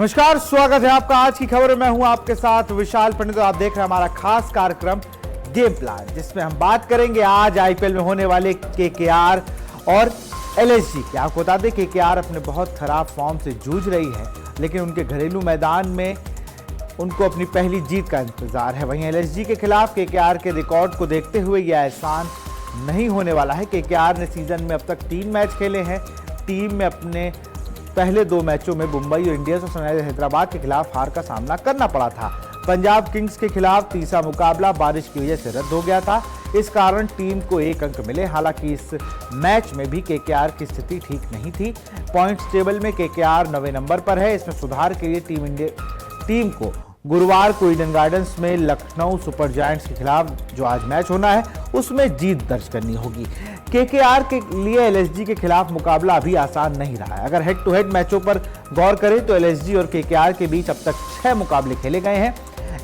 नमस्कार, स्वागत है आपका आज की खबर में। मैं हूं आपके साथ विशाल पंडित और आप देख रहे हैं हमारा खास कार्यक्रम गेम प्लान, जिसमें हम बात करेंगे आज आईपीएल में होने वाले केकेआर और एलएसजी की। आपको बता दें केकेआर अपने बहुत खराब फॉर्म से जूझ रही है, लेकिन उनके घरेलू मैदान में उनको अपनी पहली जीत का इंतजार है। वहीं एलएसजी के खिलाफ केकेआर के रिकॉर्ड को देखते हुए यह आसान नहीं होने वाला है। केकेआर ने सीजन में अब तक 3 मैच खेले हैं। टीम में अपने पहले 2 मैचों में मुंबई और इंडियंस और सनराइजर्स हैदराबाद के खिलाफ हार का सामना करना पड़ा था। पंजाब किंग्स के खिलाफ तीसरा मुकाबला बारिश की वजह से रद्द हो गया था। इस कारण टीम को 1 अंक मिले। हालांकि इस मैच में भी केकेआर की स्थिति ठीक नहीं थी। पॉइंट्स टेबल में केकेआर 9वें नंबर पर है। इसमें सुधार के लिए टीम को गुरुवार को ईडन गार्डन्स में लखनऊ सुपर जायंट्स के खिलाफ जो आज मैच होना है उसमें जीत दर्ज करनी होगी। केकेआर के लिए एलएसजी के खिलाफ मुकाबला अभी आसान नहीं रहा है। अगर हेड टू हेड मैचों पर गौर करें तो एलएसजी और केकेआर के बीच अब तक 6 मुकाबले खेले गए हैं।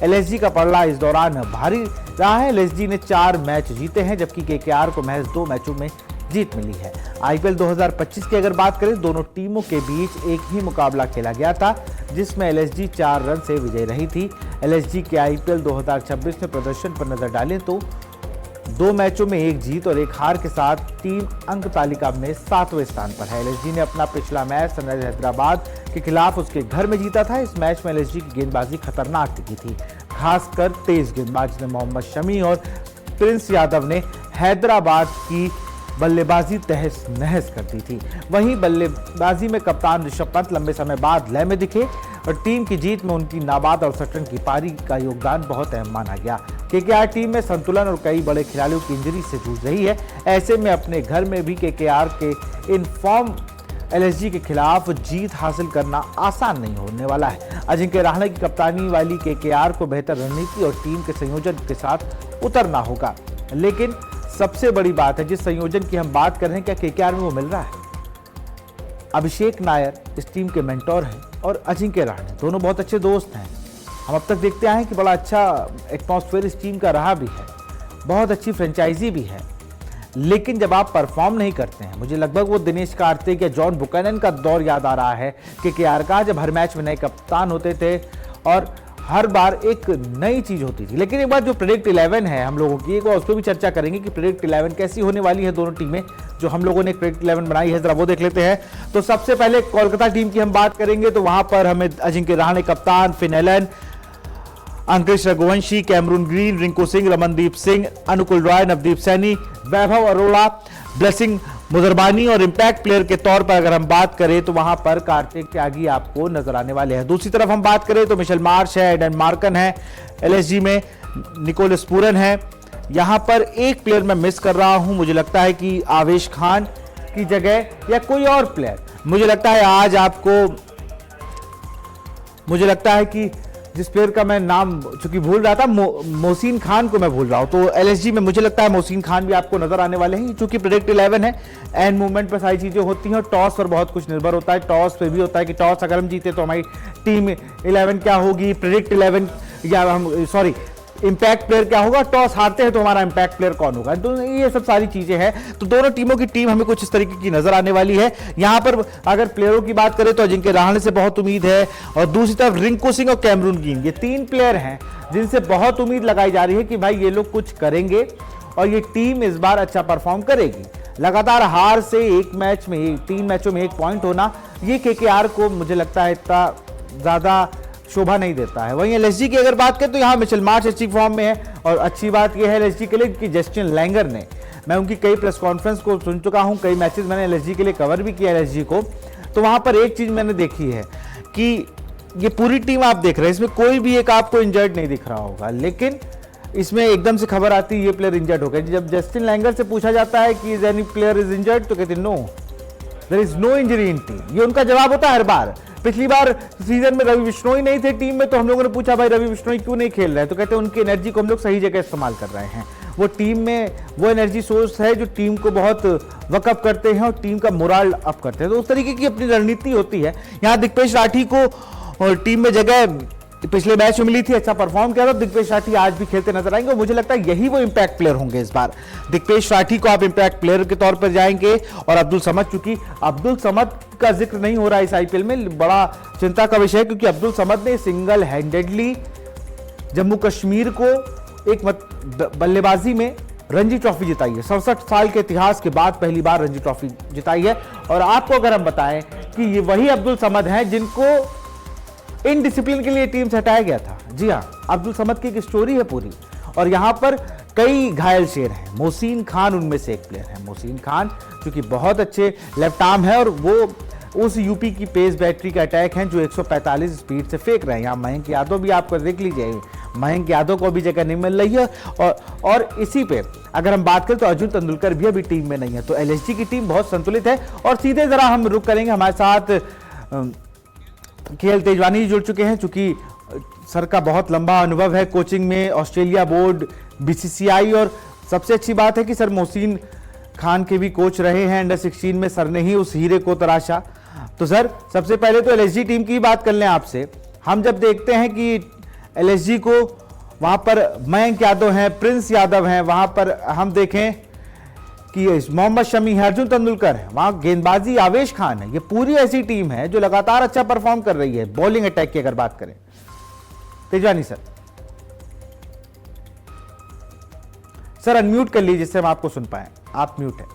एलएसजी का पलड़ा इस दौरान भारी रहा है। एलएसजी ने 4 मैच जीते हैं, जबकि केकेआर को महज 2 मैचों में जीत मिली है। आईपीएल 2025 की अगर बात करें, दोनों टीमों के बीच एक ही मुकाबला खेला गया था, जिसमें एलएसजी 4 रन से विजयी रही थी। एलएसजी के आईपीएल 2026 में प्रदर्शन पर नजर डालें तो 2 मैचों में 1 जीत और 1 हार के साथ टीम अंक तालिका में 7वें स्थान पर है। एलएसजी ने अपना पिछला मैच सनराइजर्स हैदराबाद के खिलाफ उसके घर में जीता था। इस मैच में एलएसजी की गेंदबाजी खतरनाक दिखी थी, खासकर तेज गेंदबाज ने मोहम्मद शमी और प्रिंस यादव ने हैदराबाद की बल्लेबाजी तहस नहस कर दी थी। वहीं बल्लेबाजी में कप्तान ऋषभ पंत लंबे समय बाद लय में दिखे और टीम की जीत में उनकी नाबाद और 68 रन की पारी का योगदान बहुत अहम माना गया। केकेआर टीम में संतुलन और कई बड़े खिलाड़ियों की इंजरी से जूझ रही है। ऐसे में अपने घर में भी केकेआर के इन फॉर्म एलएसजी के खिलाफ जीत हासिल करना आसान नहीं होने वाला है। अजिंक्य रहाणे की कप्तानी वाली केकेआर को बेहतर रणनीति और टीम के संयोजन के साथ उतरना होगा। लेकिन सबसे बड़ी बात है, जिस संयोजन की हम बात कर रहे हैं, क्या केकेआर में वो मिल रहा है? अभिषेक नायर इस टीम के मेंटोर हैं और अजिंक्य रहाणे दोनों बहुत अच्छे दोस्त हैं। हम अब तक देखते आए हैं कि बड़ा अच्छा एटमॉस्फेयर इस टीम का रहा भी है, बहुत अच्छी फ्रेंचाइजी भी है। लेकिन जब आप परफॉर्म नहीं करते हैं, मुझे लगभग वो दिनेश कार्तिक या जॉन बुकैनन का दौर याद आ रहा है केकेआर का, जब हर मैच में नए कप्तान होते थे और हर बार एक नई चीज होती थी। लेकिन एक बार जो प्रेडिक्ट 11 है हम लोगों की, एक बार उस पर भी चर्चा करेंगे कि प्रेडिक्ट 11 कैसी होने वाली है। दोनों टीमें जो हम लोगों ने प्रेडिक्ट 11 बनाई है, जरा वो देख लेते हैं। तो सबसे पहले कोलकाता टीम की हम बात करेंगे तो वहां पर हमें अजिंक्य रहाणे कप्तान, फिन एलन, अंकुश रघुवंशी, कैमरून ग्रीन, रिंकू सिंह, रमनदीप सिंह, अनुकुल रॉय, नवदीप सैनी, वैभव अरोड़ा, ब्लेसिंग मुजरबानी और इंपैक्ट प्लेयर के तौर पर अगर हम बात करें तो वहां पर कार्तिक त्यागी आपको नजर आने वाले हैं। दूसरी तरफ हम बात करें तो मिशेल मार्श है, एडन मार्कन है, एलएसजी में निकोलस पूरन है। यहां पर एक प्लेयर मैं मिस कर रहा हूं, मुझे लगता है कि आवेश खान की जगह या कोई और प्लेयर, मुझे लगता है आज आपको, मुझे लगता है कि जिस प्लेयर का मैं नाम चूंकि भूल रहा था, मोहसिन खान को मैं भूल रहा हूं। तो एलएसजी में मुझे लगता है मोहसिन खान भी आपको नजर आने वाले हैं, क्योंकि प्रेडिक्ट 11 है। एंड मूवमेंट पर सारी चीजें होती हैं और टॉस पर बहुत कुछ निर्भर होता है। टॉस पे भी होता है कि टॉस अगर हम जीते तो हमारी टीम 11 क्या होगी, प्रेडिक्ट 11 या हम सॉरी इंपैक्ट प्लेयर क्या होगा, टॉस हारते हैं तो हमारा इंपैक्ट प्लेयर कौन होगा। तो ये सब सारी चीजें हैं। तो दोनों टीमों की टीम हमें कुछ इस तरीके की नजर आने वाली है। यहां पर अगर प्लेयरों की बात करें तो अजिंक्य रहाणे से बहुत उम्मीद है और दूसरी तरफ रिंकू सिंह और कैमरून ग्रीन, ये 3 प्लेयर हैं जिनसे बहुत उम्मीद लगाई जा रही है कि भाई ये लोग कुछ करेंगे और ये टीम इस बार अच्छा परफॉर्म करेगी। लगातार हार से 3 मैचों में 1 पॉइंट होना, ये केकेआर को मुझे लगता है इतना ज्यादा शोभा नहीं देता है। वहीं एलएसजी की अगर बात करें तो यहाँ मिशेल मार्श अच्छी फॉर्म में है और अच्छी बात यह है एलएसजी के लिए कि जस्टिन लैंगर ने, मैं उनकी कई प्रेस कॉन्फ्रेंस को सुन चुका हूँ, कई मैचेस मैंने एलएसजी के लिए कवर भी किया एलएसजी को। तो वहां पर एक चीज मैंने देखी है कि ये पूरी टीम आप देख रहे हैं, इसमें कोई भी एक आपको इंजर्ड नहीं दिख रहा होगा, लेकिन इसमें एकदम से खबर आती है ये प्लेयर इंजर्ड हो गया। जब जस्टिन लैंगर से पूछा जाता है कि is any player is injured, तो कहते हैं no, there is no injury in team. ये उनका जवाब होता है हर बार। पिछली बार सीजन में रवि बिश्नोई नहीं थे टीम में, तो हम लोगों ने पूछा भाई रवि बिश्नोई क्यों नहीं खेल रहे हैं, तो कहते हैं उनकी एनर्जी को हम लोग सही जगह इस्तेमाल कर रहे हैं। वो टीम में वो एनर्जी सोर्स है जो टीम को बहुत वकअप करते हैं और टीम का मोरल अप करते हैं। तो उस तरीके की अपनी रणनीति होती है। यहाँ दिग्पेश राठी को टीम में जगह पिछले मैच में मिली थी, अच्छा परफॉर्म किया था। दिग्पेश राठी आज भी खेलते नजर आएंगे और मुझे लगता है यही वो इंपैक्ट प्लेयर होंगे इस बार। दिग्पेश राठी को आप इंपैक्ट प्लेयर के तौर पर जाएंगे और अब्दुल समद, चूंकि अब्दुल समद का जिक्र नहीं हो रहा इस आईपीएल में, बड़ा चिंता का विषय है क्योंकि अब्दुल समद ने सिंगल हैंडेडली जम्मू कश्मीर को एक बल्लेबाजी में रणजी ट्रॉफी जिताई है। 67 साल के इतिहास के बाद पहली बार रणजी ट्रॉफी जिताई है। और आपको अगर हम बताएं कि ये वही अब्दुल समद हैं जिनको इनडिसिप्लिन के लिए टीम से हटाया गया था। जी हां, अब्दुल समद की एक स्टोरी है पूरी और यहां पर कई घायल शेर हैं। मोहसिन खान उनमें से एक प्लेयर है। मोहसिन खान क्योंकि बहुत अच्छे लेफ्ट आर्म है और वो उस यूपी की पेस बैटरी का अटैक हैं जो 145 स्पीड से फेंक रहे हैं। यहाँ मयंक यादव भी आपको देख लीजिए, मयंक यादव को भी जगह नहीं मिल रही है। और इसी पे अगर हम बात करें तो अर्जुन तेंदुलकर भी अभी टीम में नहीं है। तो एलएसजी की टीम बहुत संतुलित है। और सीधे जरा हम रुक करेंगे, हमारे साथ केएल तेजवानी जुड़ चुके हैं। चूंकि सर का बहुत लंबा अनुभव है कोचिंग में, ऑस्ट्रेलिया बोर्ड, बीसीसीआई, और सबसे अच्छी बात है कि सर मोहसिन खान के भी कोच रहे हैं। अंडर 16 में सर ने ही उस हीरे को तराशा। तो सर सबसे पहले तो एलएसजी टीम की बात कर लें आपसे। हम जब देखते हैं कि एलएसजी को वहां पर मयंक यादव हैं, प्रिंस यादव हैं, वहां पर हम देखें कि मोहम्मद शमी है, अर्जुन तेंदुलकर है, वहां गेंदबाजी आवेश खान है। ये पूरी ऐसी टीम है जो लगातार अच्छा परफॉर्म कर रही है। बॉलिंग अटैक की अगर बात करें, तेजवानी सर अनम्यूट कर लीजिए जिससे हम आपको सुन पाए। आप म्यूट है।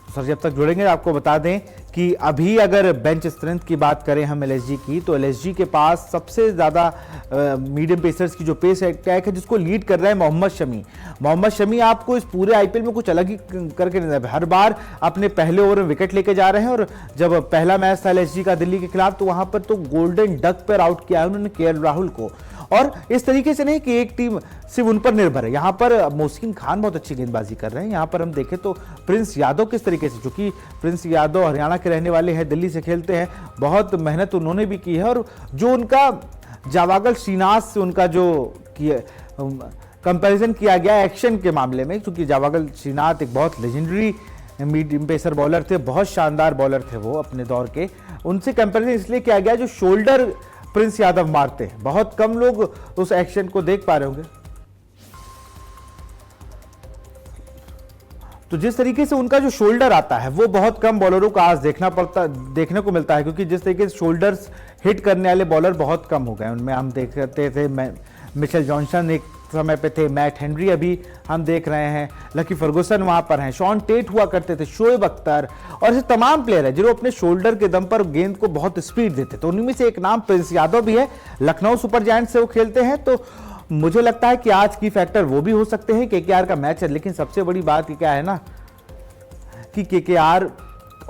सर जब तक जुड़ेंगे आपको बता दें कि अभी अगर बेंच स्ट्रेंथ की बात करें हम एलएसजी की, तो एलएसजी के पास सबसे ज़्यादा मीडियम पेसर्स की जो पेस अटैक है जिसको लीड कर रहा है मोहम्मद शमी। मोहम्मद शमी आपको इस पूरे आईपीएल में कुछ अलग ही करके नहीं, हर बार अपने पहले ओवर में विकेट लेके जा रहे हैं। और जब पहला मैच था एलएसजी का दिल्ली के खिलाफ तो वहां पर तो गोल्डन डक पर आउट किया है उन्होंने केएल राहुल को। और इस तरीके से नहीं कि एक टीम सिर्फ उन पर निर्भर है। यहाँ पर मोहसिन खान बहुत अच्छी गेंदबाजी कर रहे हैं। यहाँ पर हम देखें तो प्रिंस यादव किस तरीके से, चूंकि प्रिंस यादव हरियाणा के रहने वाले हैं, दिल्ली से खेलते हैं, बहुत मेहनत उन्होंने भी की है। और जो उनका जावागल श्रीनाथ से उनका जो कंपैरिजन किया गया एक्शन के मामले में, क्योंकि जावागल श्रीनाथ एक बहुत लेजेंडरी मीडियम पेसर बॉलर थे, बहुत शानदार बॉलर थे वो अपने दौर के, उनसे कंपैरिजन इसलिए किया गया जो शोल्डर प्रिंस यादव मारते हैं। बहुत कम लोग उस एक्शन को देख पा रहे होंगे। तो जिस तरीके से उनका जो शोल्डर आता है वो बहुत कम बॉलरों को आज देखने को मिलता है, क्योंकि जिस तरीके से शोल्डर्स हिट करने वाले बॉलर बहुत कम हो गए। उनमें हम देखते थे मिचेल जॉनसन एक समय पे थे, मैट हेनरी अभी हम देख रहे हैं, लकी फर्गुसन वहां पर हैं, शॉन टेट हुआ करते थे, शोएब अख्तर, और ऐसे तमाम प्लेयर हैं जिन्होंने अपने शोल्डर के दम पर गेंद को बहुत स्पीड देते। तो उनमें से एक नाम प्रिंस यादव भी है। लखनऊ सुपर जायंट्स से वो खेलते हैं। तो मुझे लगता है कि आज की फैक्टर वो भी हो सकते हैं। केकेआर का मैच है, लेकिन सबसे बड़ी बात क्या है ना कि केकेआर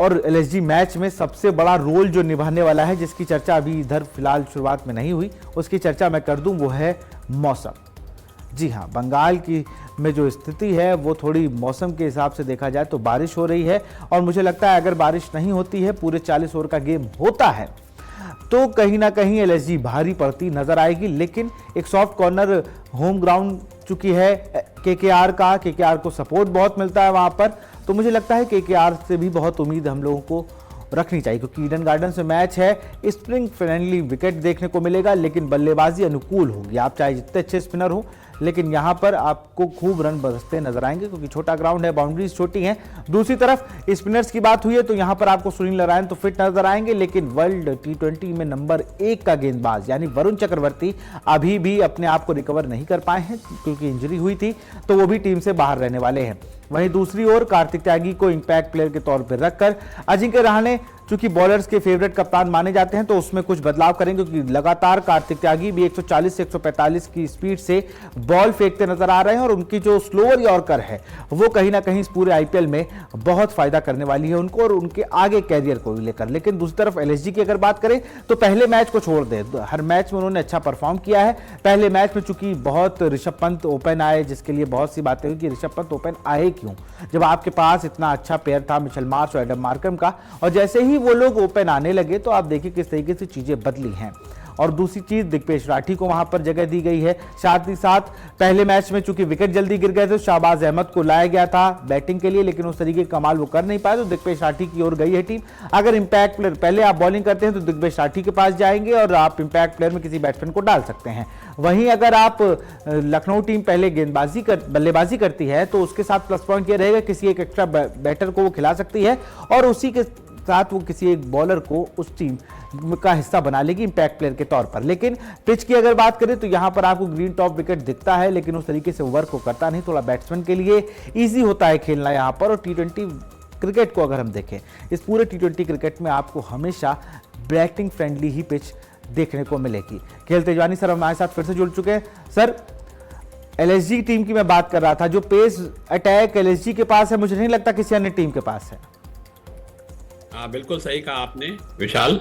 और एलएसजी मैच में सबसे बड़ा रोल जो निभाने वाला है, जिसकी चर्चा अभी इधर फिलहाल शुरुआत में नहीं हुई, उसकी चर्चा मैं कर दूं, वो है मौसम। जी हाँ, बंगाल की में जो स्थिति है वो थोड़ी मौसम के हिसाब से देखा जाए तो बारिश हो रही है। और मुझे लगता है अगर बारिश नहीं होती है, पूरे 40 ओवर का गेम होता है, तो कहीं ना कहीं एलएसजी भारी पड़ती नजर आएगी। लेकिन एक सॉफ्ट कॉर्नर होम ग्राउंड चुकी है केकेआर का, केकेआर को सपोर्ट बहुत मिलता है वहां पर। तो मुझे लगता है केकेआर से भी बहुत उम्मीद हम लोगों को रखनी चाहिए, क्योंकि ईडन गार्डन से मैच है, स्प्रिंग फ्रेंडली विकेट देखने को मिलेगा, लेकिन बल्लेबाजी अनुकूल होगी। आप चाहे जितने अच्छे स्पिनर हो, लेकिन यहां पर आपको खूब रन बरसते नजर आएंगे, क्योंकि छोटा ग्राउंड है, बाउंड्रीज छोटी हैं। दूसरी तरफ स्पिनर्स की बात हुई है तो यहां पर आपको सुनील नारायण तो फिट नजर आएंगे, लेकिन वर्ल्ड टी20 में नंबर 1 का गेंदबाज यानी वरुण चक्रवर्ती अभी भी अपने आप को रिकवर नहीं कर पाए हैं, क्योंकि इंजरी हुई थी, तो वो भी टीम से बाहर रहने वाले हैं। वहीं दूसरी ओर कार्तिक त्यागी को इंपैक्ट प्लेयर के तौर पर रखकर अजिंक्य रहाणे चूंकि बॉलर्स के फेवरेट कप्तान माने जाते हैं, तो उसमें कुछ बदलाव करेंगे, क्योंकि लगातार कार्तिक त्यागी भी 140 से 145 की स्पीड से बॉल फेंकते नजर आ रहे हैं। और उनकी जो स्लोअर यॉर्कर है वो कहीं ना कहीं इस पूरे आईपीएल में बहुत फायदा करने वाली है उनको और उनके आगे कैरियर को लेकर। लेकिन दूसरी तरफ एलएसजी की अगर बात करें तो पहले मैच को छोड़ दे, हर मैच में उन्होंने अच्छा परफॉर्म किया है। पहले मैच में चूंकि बहुत ऋषभ पंत ओपन आए, जिसके लिए बहुत सी बातें हुई कि ऋषभ पंत ओपन आए क्यों, जब आपके पास इतना अच्छा पेयर था मिचेल मार्श और एडम मार्करम का। और जैसे ही वो लोग ओपन आने लगे तो आप देखिए किस तरीके से चीजें बदली हैं। और दूसरी चीज दिग्पेश राठी को वहां पर जगह दी गई है। साथ ही साथ पहले मैच में चूंकि विकेट जल्दी गिर गए थे, शाहबाज अहमद को लाया गया था बैटिंग के लिए, लेकिन उस तरीके का कमाल वो कर नहीं पाए, तो दिग्पेश राठी की ओर गई है टीम। अगर इंपैक्ट प्लेयर पहले आप बॉलिंग करते हैं तो दिग्पेश राठी के पास जाएंगे और आप इंपैक्ट प्लेयर में किसी बैट्समैन को डाल सकते हैं। वहीं अगर आप लखनऊ टीम पहले बल्लेबाजी करती है तो उसके साथ प्लस पॉइंट ये रहेगा, किसी एक एक्स्ट्रा बैटर को वो खिला सकती है और उसी के साथ वो किसी एक बॉलर को उस टीम का हिस्सा बना लेगी इंपैक्ट प्लेयर के तौर पर। लेकिन पिच की अगर बात करें तो यहां पर आपको ग्रीन टॉप विकेट दिखता है, लेकिन उस तरीके से वर्क को करता नहीं। थोड़ा बैट्समैन के लिए ईजी होता है खेलना यहां पर। और T20 क्रिकेट को अगर हम देखें, इस पूरे T20 क्रिकेट में आपको हमेशा बैटिंग फ्रेंडली ही पिच देखने को मिलेगी। खेल तेजवानी सर हमारे साथ फिर से जुड़ चुके हैं। सर, LSG टीम की मैं बात कर रहा था, जो पेस अटैक LSG के पास है, मुझे नहीं लगता किसी अन्य टीम के पास है। हाँ, बिल्कुल सही कहा आपने विशाल,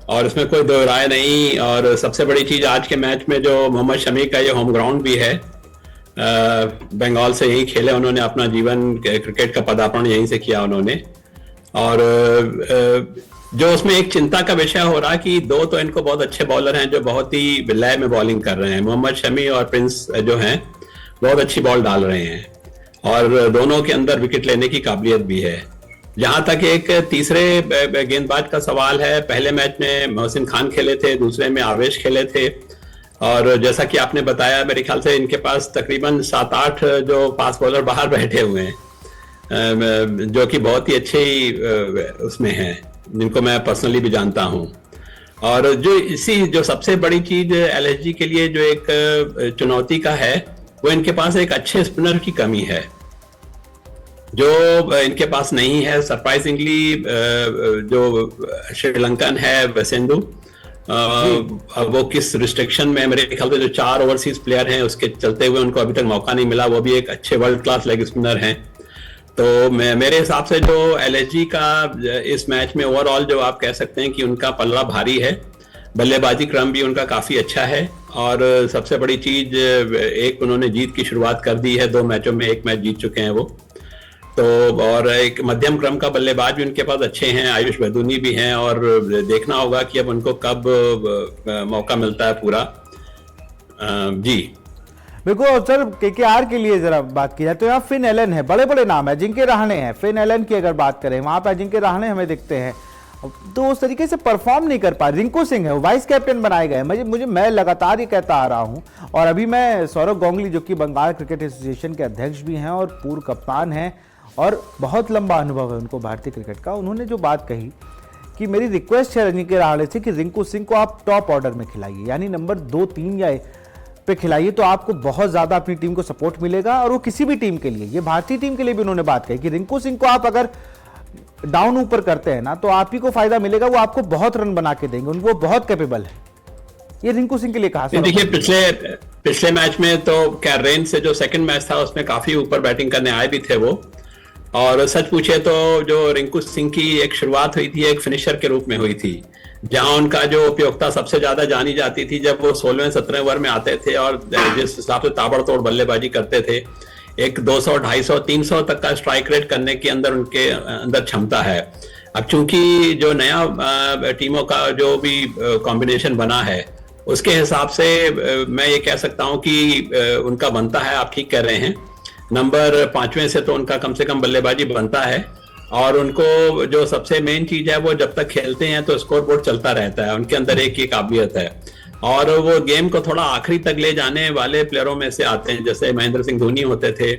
और इसमें कोई दो राय नहीं। और सबसे बड़ी चीज आज के मैच में जो मोहम्मद शमी का ये होम ग्राउंड भी है, बंगाल से यहीं खेले उन्होंने, अपना जीवन क्रिकेट का पदार्पण यहीं से किया उन्होंने। और जो उसमें एक चिंता का विषय हो रहा कि दो तो इनको बहुत अच्छे बॉलर हैं जो बहुत ही लय में बॉलिंग कर रहे हैं। मोहम्मद शमी और प्रिंस जो हैं बहुत अच्छी बॉल डाल रहे हैं और दोनों के अंदर विकेट लेने की काबिलियत भी है। जहां तक एक तीसरे गेंदबाज का सवाल है, पहले मैच में मोहसिन खान खेले थे, दूसरे में आवेश खेले थे, और जैसा कि आपने बताया मेरे ख्याल से इनके पास तकरीबन 7-8 जो फास्ट बॉलर बाहर बैठे हुए हैं, जो कि बहुत ही अच्छे उसमें हैं, जिनको मैं पर्सनली भी जानता हूं। और जो सबसे बड़ी चीज LSG के लिए जो एक चुनौती का है, वो इनके पास एक अच्छे स्पिनर की कमी है जो इनके पास नहीं है। सरप्राइजिंगली जो श्रीलंकन है वेसेंदु, वो किस रिस्ट्रिक्शन में, मेरे ख्याल से जो 4 ओवरसीज प्लेयर हैं उसके चलते हुए उनको अभी तक मौका नहीं मिला। वो भी एक अच्छे वर्ल्ड क्लास लेग स्पिनर हैं। तो मेरे हिसाब से जो LSG का इस मैच में ओवरऑल जो आप कह सकते हैं कि उनका पल्ला भारी है। बल्लेबाजी क्रम भी उनका काफी अच्छा है और सबसे बड़ी चीज, एक उन्होंने जीत की शुरुआत कर दी है, 2 मैचों में 1 मैच जीत चुके हैं वो तो। और एक मध्यम क्रम का बल्लेबाज भी उनके पास अच्छे हैं, आयुष बदूनी भी हैं, और देखना होगा कि अब उनको कब मौका मिलता है पूरा। जी बिल्कुल। सर, KKR के लिए जरा बात की जाए तो यहाँ फिन एलन है, बड़े बड़े नाम है। अजिंक्य रहाणे हैं, फिन एलन की अगर बात करें, वहां पर अजिंक्य रहाणे हमें दिखते हैं, तो उस तरीके से परफॉर्म नहीं कर पा। रिंकू सिंह है, वाइस कैप्टन बनाए गए। मैं लगातार ये कहता आ रहा हूं, और अभी मैं सौरभ गांगुली जो कि बंगाल क्रिकेट एसोसिएशन के अध्यक्ष भी हैं और पूर्व कप्तान हैं और बहुत लंबा अनुभव है उनको भारतीय क्रिकेट का, उन्होंने जो बात कही कि मेरी रिक्वेस्ट है अजिंक्य रहाणे से कि रिंकू सिंह को आप टॉप ऑर्डर में खिलाइए, यानी नंबर 2, 3 या पे खिलाइए, तो आपको बहुत ज्यादा अपनी टीम को सपोर्ट मिलेगा। और वो किसी भी टीम के लिए, ये भारतीय टीम के लिए भी उन्होंने बात कही कि रिंकू सिंह को आप अगर डाउन ऊपर करते हैं ना, तो आप ही को फायदा मिलेगा, वो आपको बहुत रन बना के देंगे, उनको बहुत कैपेबल है। ये रिंकू सिंह के लिए कहा। देखिए, पिछले मैच में तो कैरेन से जो सेकंड मैच था उसमें काफी ऊपर बैटिंग करने आए भी थे वो, और सच पूछे तो जो रिंकू सिंह की एक शुरुआत हुई थी एक फिनिशर के रूप में हुई थी, जहां उनका जो उपयोगिता सबसे ज्यादा जानी जाती थी जब वो 16वें-17वें ओवर में आते थे और जिस हिसाब से ताबड़तोड़ बल्लेबाजी करते थे, एक 200, 250, 300 तक का स्ट्राइक रेट करने के अंदर उनके अंदर क्षमता है। अब चूंकि जो नया टीमों का जो भी कॉम्बिनेशन बना है उसके हिसाब से मैं ये कह सकता हूं कि उनका बनता है, आप ठीक कह रहे हैं, नंबर 5वें से तो उनका कम से कम बल्लेबाजी बनता है। और उनको जो सबसे मेन चीज है, वो जब तक खेलते हैं तो स्कोर बोर्ड चलता रहता है, उनके अंदर एक ये काबिलियत है, और वो गेम को थोड़ा आखिरी तक ले जाने वाले प्लेयरों में से आते हैं। जैसे महेंद्र सिंह धोनी होते थे,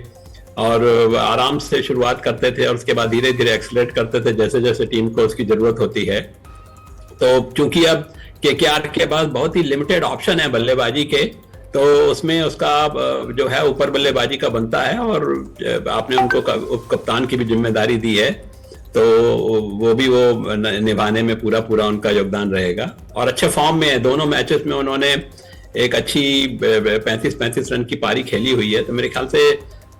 और आराम से शुरुआत करते थे और उसके बाद धीरे धीरे एक्सलेट करते थे जैसे जैसे टीम को उसकी जरूरत होती है। तो चूंकि अब KKR के पास बहुत ही लिमिटेड ऑप्शन है बल्लेबाजी के, तो उसमें उसका जो है ऊपर बल्लेबाजी का बनता है, और आपने उनको उप कप्तान की भी जिम्मेदारी दी है, तो वो भी वो निभाने में पूरा उनका योगदान रहेगा। और अच्छे फॉर्म में है, दोनों मैचेस में उन्होंने एक अच्छी 35 रन की पारी खेली हुई है। तो मेरे ख्याल से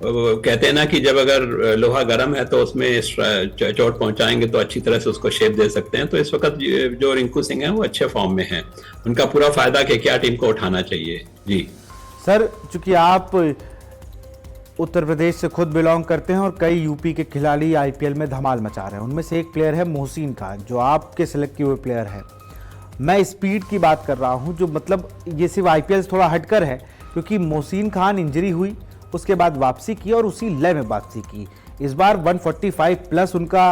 कहते हैं ना कि जब अगर लोहा गर्म है तो उसमें चोट पहुंचाएंगे तो अच्छी तरह से उसको शेप दे सकते हैं। तो इस वक्त जो रिंकू सिंह है वो अच्छे फॉर्म में हैं, उनका पूरा फायदा KKR टीम को उठाना चाहिए। जी सर, चूंकि आप उत्तर प्रदेश से खुद बिलोंग करते हैं और कई यूपी के खिलाड़ी IPL में धमाल मचा रहे हैं, उनमें से एक प्लेयर है मोहसिन खान, जो आपके सिलेक्ट किए हुए प्लेयर है। मैं स्पीड की बात कर रहा हूं, जो मतलब ये सिर्फ आईपीएल से थोड़ा हटकर है, क्योंकि मोहसिन खान इंजरी हुई, उसके बाद वापसी की और उसी लय में वापसी की। इस बार 145 प्लस उनका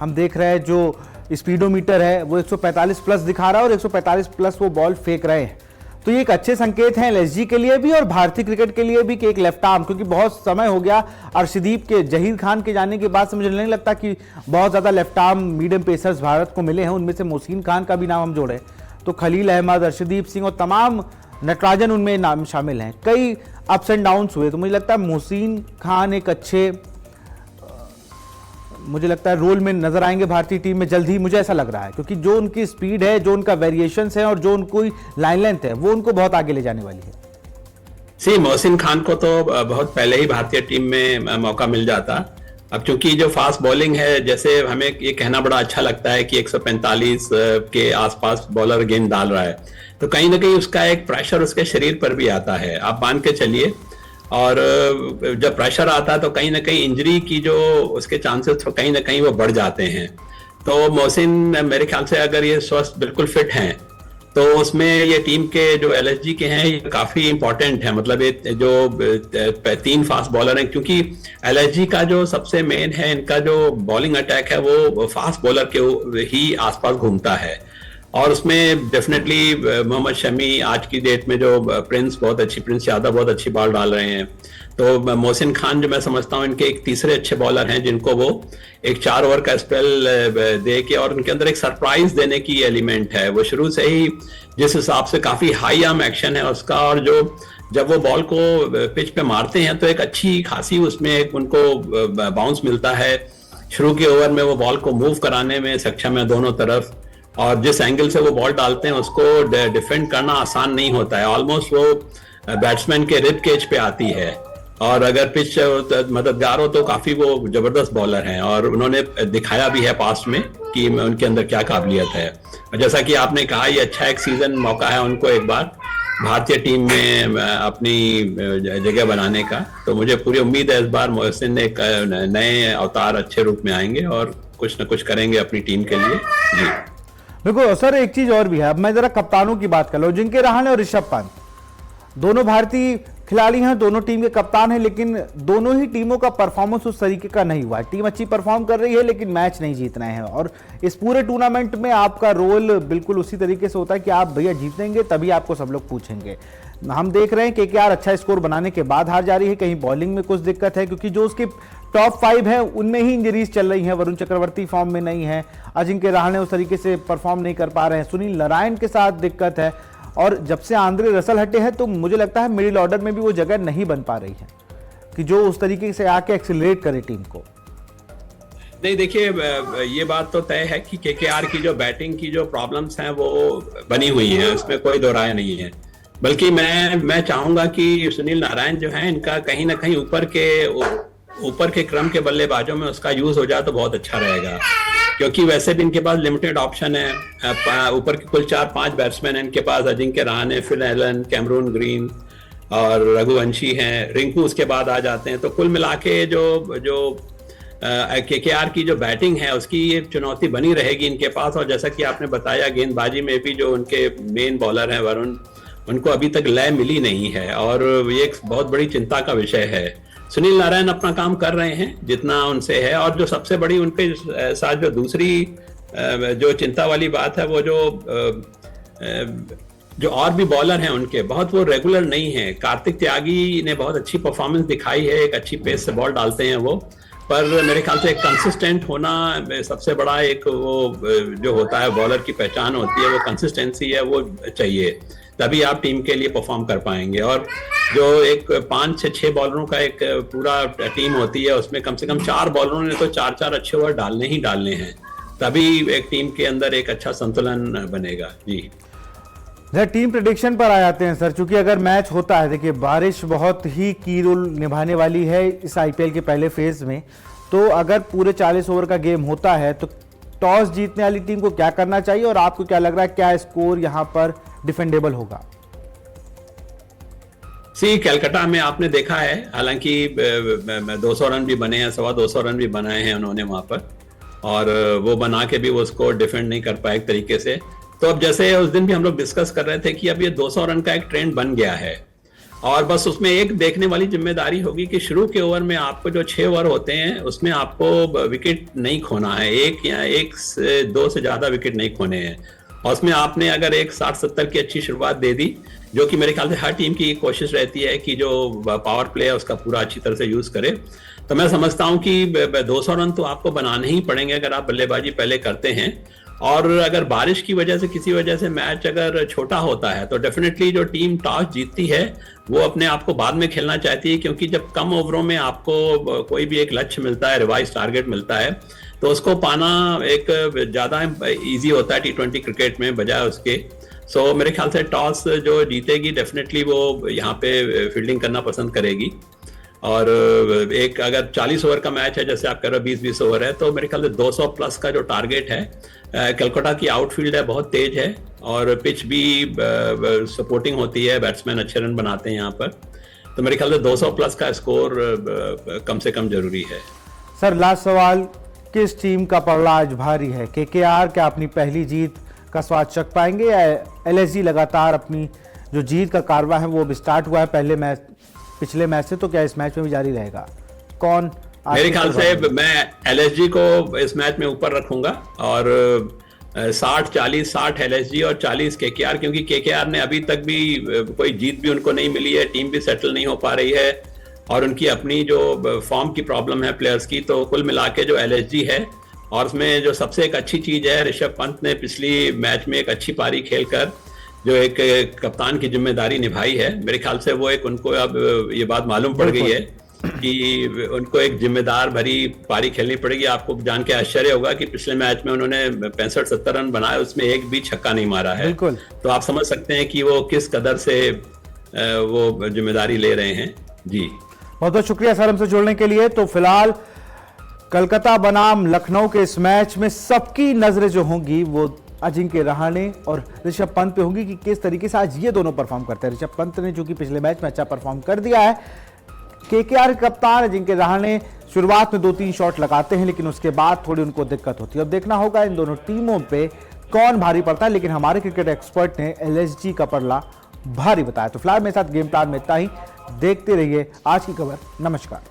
हम देख रहे हैं, जो स्पीडोमीटर है वो 145 प्लस दिखा रहा है और 145 प्लस वो बॉल फेंक रहे हैं। तो ये एक अच्छे संकेत हैं एलएसजी के लिए भी और भारतीय क्रिकेट के लिए भी कि एक लेफ्ट आर्म, क्योंकि बहुत समय हो गया अर्शदीप के, जहीर खान के जाने के बाद से मुझे नहीं लगता कि बहुत ज़्यादा left arm medium pacers Bharat को मिले हैं। उनमें से मोहसिन खान का भी नाम हम जोड़े तो खलील अहमद, अर्शदीप सिंह और तमाम नटराजन उनमें नाम शामिल हैं। कई अप्स एंड डाउन्स हुए, तो मुझे लगता है मोहसिन खान एक अच्छे मुझे लगता है रोल में नजर आएंगे भारतीय टीम में जल्द ही, मुझे ऐसा लग रहा है, क्योंकि जो उनकी स्पीड है, जो उनका वेरिएशंस है और जो उनको लाइन लेंथ है, वो उनको बहुत आगे ले जाने वाली है। मोहसिन खान को तो बहुत पहले ही भारतीय टीम में मौका मिल जाता। अब चूंकि जो फास्ट बॉलिंग है, जैसे हमें ये कहना बड़ा अच्छा लगता है कि 145 के आसपास बॉलर गेंद डाल रहा है, तो कहीं ना कहीं उसका एक प्रेशर उसके शरीर पर भी आता है, आप मान के चलिए। और जब प्रेशर आता है तो कहीं ना कहीं इंजरी की जो उसके चांसेस तो कहीं ना कहीं वो बढ़ जाते हैं। तो मोहसिन मेरे ख्याल से अगर ये स्वस्थ बिल्कुल फिट हैं तो उसमें ये टीम के जो एलएसजी के हैं ये काफी इंपॉर्टेंट है। मतलब ये जो 3 फास्ट बॉलर हैं, क्योंकि एलएसजी का जो सबसे मेन है, इनका जो बॉलिंग अटैक है वो फास्ट बॉलर के ही आसपास घूमता है। और उसमें डेफिनेटली मोहम्मद शमी आज की डेट में जो प्रिंस यादव बहुत अच्छी बॉल डाल रहे हैं। तो मोहसिन खान जो मैं समझता हूँ इनके एक तीसरे अच्छे बॉलर हैं, जिनको वो एक 4 ओवर का स्पेल दे के, और उनके अंदर एक सरप्राइज देने की एलिमेंट है। वो शुरू से ही जिस हिसाब से काफी हाई आर्म एक्शन है उसका, और जो जब वो बॉल को पिच पे मारते हैं तो एक अच्छी खासी उसमें एक उनको बाउंस मिलता है। शुरू के ओवर में वो बॉल को मूव कराने में सक्षम है दोनों तरफ, और जिस एंगल से वो बॉल डालते हैं उसको डिफेंड करना आसान नहीं होता है। ऑलमोस्ट वो बैट्समैन के रिब केज पे आती है, और अगर पिच मददगार हो तो काफी वो जबरदस्त बॉलर हैं, और उन्होंने दिखाया भी है पास्ट में कि उनके अंदर क्या काबिलियत है। जैसा कि आपने कहा, ये अच्छा एक सीजन मौका है उनको एक बार भारतीय टीम में अपनी जगह बनाने का। तो मुझे पूरी उम्मीद है इस बार मोहसिन एक नए अवतार अच्छे रूप में आएंगे और कुछ न कुछ करेंगे अपनी टीम के लिए। जी बिल्कुल सर, एक चीज और भी है। अब मैं जरा कप्तानों की बात कर लूं, जिनके रहाणे और ऋषभ पंत दोनों भारतीय खिलाड़ी हैं, दोनों टीम के कप्तान हैं, लेकिन दोनों ही टीमों का परफॉर्मेंस उस तरीके का नहीं हुआ। टीम अच्छी परफॉर्म कर रही है लेकिन मैच नहीं जीतना है, और इस पूरे टूर्नामेंट में आपका रोल बिल्कुल उसी तरीके से होता है कि आप भैया जीतेंगे तभी आपको सब लोग पूछेंगे। हम देख रहे हैं कि केकेआर अच्छा स्कोर बनाने के बाद हार जा रही है, कहीं बॉलिंग में कुछ दिक्कत है, क्योंकि जो उसके टॉप 5 है उनमें ही इंजरीज चल रही हैं। वरुण चक्रवर्ती फॉर्म में नहीं है, अजिंक्य रहाणे उस तरीके से परफॉर्म नहीं कर पा रहे हैं, सुनील नारायण के साथ दिक्कत है, और जब से आंद्रे रसल हटे हैं तो मुझे लगता है मिडिल ऑर्डर में भी वो जगह नहीं बन पा रही है कि जो उस तरीके से आके एक्सीलरेट करे टीम को। नहीं, देखिए ये बात तो तय है कि केकेआर की जो बैटिंग की जो प्रॉब्लम्स हैं वो बनी हुई हैं, उसमें कोई दो राय नहीं है। बल्कि मैं चाहूंगा कि सुनील नारायण जो है, इनका कहीं ना कहीं ऊपर के क्रम के बल्लेबाजों में उसका यूज हो जाए तो बहुत अच्छा रहेगा, क्योंकि वैसे भी इनके पास लिमिटेड ऑप्शन है। ऊपर के कुल 4-5 बैट्समैन हैं इनके पास, Ajinkya Rahane, Phil Allen, Cameron Green और रघुवंशी हैं, रिंकू उसके बाद आ जाते हैं। तो कुल मिला के जो केकेआर की जो बैटिंग है उसकी ये चुनौती बनी रहेगी इनके पास। और जैसा कि आपने बताया, गेंदबाजी में भी जो उनके मेन बॉलर हैं वरुण, उनको अभी तक लय मिली नहीं है, और ये एक बहुत बड़ी चिंता का विषय है। सुनील नारायण अपना काम कर रहे हैं जितना उनसे है, और जो सबसे बड़ी उनके साथ जो दूसरी जो चिंता वाली बात है, वो जो और भी बॉलर हैं उनके बहुत वो रेगुलर नहीं है। कार्तिक त्यागी ने बहुत अच्छी परफॉर्मेंस दिखाई है, एक अच्छी पेस से बॉल डालते हैं वो, पर मेरे ख्याल से कंसिस्टेंट होना सबसे बड़ा एक वो जो होता है बॉलर की पहचान होती है, वो कंसिस्टेंसी है, वो चाहिए, तभी आप टीम के लिए परफॉर्म कर पाएंगे। और जो एक 5 से 6 बॉलरों का एक पूरा टीम होती है, उसमें कम से कम 4 बॉलरों ने तो 4-4 अच्छे ओवर डालने ही डालने हैं, तभी एक टीम के अंदर एक अच्छा संतुलन बनेगा। जी सर, टीम प्रेडिक्शन पर आ जाते हैं सर, क्योंकि अगर मैच होता है, देखिए बारिश बहुत ही की रोल निभाने वाली है इस आईपीएल के पहले फेज में, तो अगर पूरे 40 ओवर का गेम होता है तो टॉस जीतने वाली टीम को क्या करना चाहिए, और आपको क्या लग रहा है क्या स्कोर यहां पर डिफेंडेबल होगा? कलकत्ता में आपने देखा है, हालांकि 200 रन भी बने हैं, 225 रन भी बनाए हैं उन्होंने वहां पर, और वो बना के भी वो स्कोर डिफेंड नहीं कर पाए एक तरीके से। तो अब जैसे उस दिन भी हम लोग डिस्कस कर रहे थे कि अब ये 200 रन का एक ट्रेंड बन गया है और बस उसमें एक देखने वाली जिम्मेदारी होगी कि शुरू के ओवर में आपको जो 6 ओवर होते हैं उसमें आपको विकेट नहीं खोना है, एक या एक से दो से ज्यादा विकेट नहीं खोने हैं। और उसमें आपने अगर एक 60-70 की अच्छी शुरुआत दे दी, जो कि मेरे ख्याल से हर टीम की कोशिश रहती है कि जो पावर प्ले है उसका पूरा अच्छी तरह से यूज करे, तो मैं समझता हूं कि 200 रन तो आपको बनाने ही पड़ेंगे अगर आप बल्लेबाजी पहले करते हैं। और अगर बारिश की वजह से किसी वजह से मैच अगर छोटा होता है तो डेफिनेटली जो टीम टॉस जीतती है वो अपने आप को बाद में खेलना चाहती है, क्योंकि जब कम ओवरों में आपको कोई भी एक लक्ष्य मिलता है, रिवाइज टारगेट मिलता है, तो उसको पाना एक ज्यादा इजी होता है T20 क्रिकेट में बजाय उसके। सो मेरे ख्याल से टॉस जो जीतेगी डेफिनेटली वो यहाँ पे फील्डिंग करना पसंद करेगी। और एक अगर 40 ओवर का मैच है जैसे आप कह रहे हो 20-20 ओवर है, तो मेरे ख्याल से 200 प्लस का जो टारगेट है, कलकत्ता की आउटफील्ड है बहुत तेज है और पिच भी सपोर्टिंग होती है, बैट्समैन अच्छे रन बनाते हैं यहाँ पर, तो मेरे ख्याल से 200 प्लस का स्कोर कम से कम जरूरी है। सर लास्ट सवाल, किस टीम का पलड़ा आज भारी है? केकेआर क्या अपनी पहली जीत का स्वाद चख पाएंगे या एलएसजी लगातार अपनी जो जीत का कारवा है वो स्टार्ट हुआ है पिछले मैच से, तो क्या इस मैच में भी जारी रहेगा? कौन? मेरे ख्याल से मैं एलएसजी को इस मैच में ऊपर रखूंगा और 60-40 एलएसजी और 40 केकेआर, क्योंकि केकेआर ने अभी तक भी कोई जीत भी उनको नहीं मिली है, टीम भी सेटल नहीं हो पा रही है और उनकी अपनी जो फॉर्म की प्रॉब्लम है प्लेयर्स की, तो कुल मिला के जो एलएसजी है, और उसमें जो सबसे एक अच्छी चीज है, ऋषभ पंत ने पिछली मैच में एक अच्छी पारी खेलकर जो एक कप्तान की जिम्मेदारी निभाई है, मेरे ख्याल से वो एक उनको अब ये बात मालूम पड़ गई है कि उनको एक जिम्मेदार भरी पारी खेलनी पड़ेगी। आपको जान के आश्चर्य होगा कि पिछले मैच में उन्होंने 65-70 रन बनाए, उसमें एक भी छक्का नहीं मारा है, तो आप समझ सकते हैं कि वो किस कदर से वो जिम्मेदारी ले रहे हैं। जी बहुत बहुत शुक्रिया सर हमसे जुड़ने के लिए। तो फिलहाल कलकत्ता बनाम लखनऊ के इस मैच में सबकी नजरें जो होंगी वो अजिंक्य रहाणे और ऋषभ पंत पे होंगी कि किस तरीके से आज ये दोनों परफॉर्म करते हैं। ऋषभ पंत ने जो कि पिछले मैच में अच्छा परफॉर्म कर दिया है, केकेआर कप्तान अजिंक्य रहाणे शुरुआत में 2-3 शॉट लगाते हैं लेकिन उसके बाद थोड़ी उनको दिक्कत होती है। अब देखना होगा इन दोनों टीमों पे कौन भारी पड़ता है, लेकिन हमारे क्रिकेट एक्सपर्ट ने एलएसजी का पलड़ा भारी बताया। तो फिलहाल मेरे साथ गेम प्लान में इतना ही। देखते रहिए आज की खबर। नमस्कार।